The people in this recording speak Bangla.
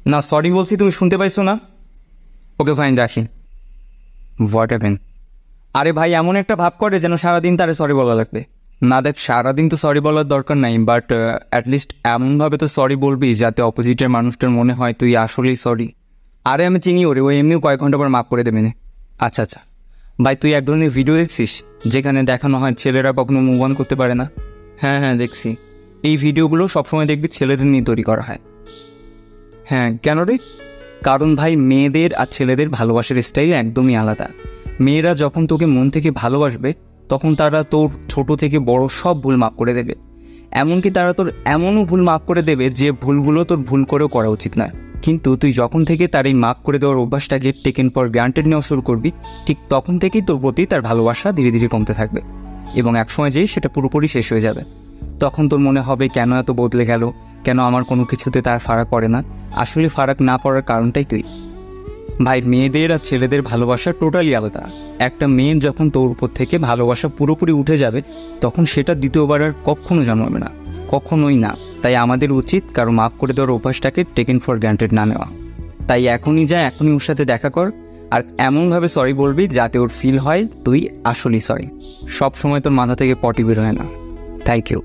না সরি বলছি, তুমি শুনতে পাইছো না? ওকে ফাইন, রাখি। What happen? আরে ভাই এমন একটা ভাব করে যেন সারাদিন তারে সরি বলা লাগবে। না দেখ, সারাদিন তো সরি বলার দরকার নাই, বাট অ্যাটলিস্ট এমনভাবে তো সরি বলবি যাতে অপোজিটের মানুষটার মনে হয় তুই আসলেই সরি। আরে আমি চিনি ওরে, ও এমনিও কয়েক ঘন্টা পর মাফ করে দেবে না। আচ্ছা আচ্ছা ভাই, তুই এক ধরনের ভিডিও দেখছিস যেখানে দেখানো হয় ছেলেরা কখনো মুভ অন করতে পারে না? হ্যাঁ হ্যাঁ দেখছি। এই ভিডিওগুলো সবসময় দেখবি ছেলেদের নিয়ে তৈরি করা হয়। হ্যাঁ কেন রে? কারণ ভাই মেয়েদের আর ছেলেদের ভালোবাসার স্টাইল একদমই আলাদা। মেয়েরা যখন তোকে মন থেকে ভালোবাসবে তখন তারা তোর ছোট থেকে বড় সব ভুল মাফ করে দেবে। এমনকি তারা তোর এমনও ভুল মাফ করে দেবে যে ভুলগুলো তোর ভুল করেও করা উচিত নয়। কিন্তু তুই যখন থেকে তার এই মাফ করে দেওয়ার অভ্যাসটাকে টেকেন ফর গ্রান্টেড নেওয়া শুরু করবি, ঠিক তখন থেকেই তোর প্রতি তার ভালোবাসা ধীরে ধীরে কমতে থাকবে এবং একসময় যেয়ে সেটা পুরোপুরি শেষ হয়ে যাবে। তখন তোর মনে হবে কেন এত বদলে গেল, কেন আমার কোনো কিছুতে তার ফারাক পড়ে না। আসলে ফারাক না পড়ার কারণটাই তুই। ভাই মেয়েদের আর ছেলেদের ভালোবাসা টোটালি আলাদা। একটা মেয়ে যখন তোর উপর থেকে ভালোবাসা পুরোপুরি উঠে যাবে তখন সেটা দ্বিতীয়বার আর কখনো জন্মাবে না, কখনোই না। তাই আমাদের উচিত কারো মাফ করে দেওয়ার অভ্যাসটাকে টেকেন ফর গ্রান্টেড না নেওয়া। তাই এখনই যা, এখনই ওর সাথে দেখা কর আর এমনভাবে সরি বলবি যাতে ওর ফিল হয় তুই আসলেই সরি। সব সময় তোর মাথা থেকে পটি বের হয় না। Thank you.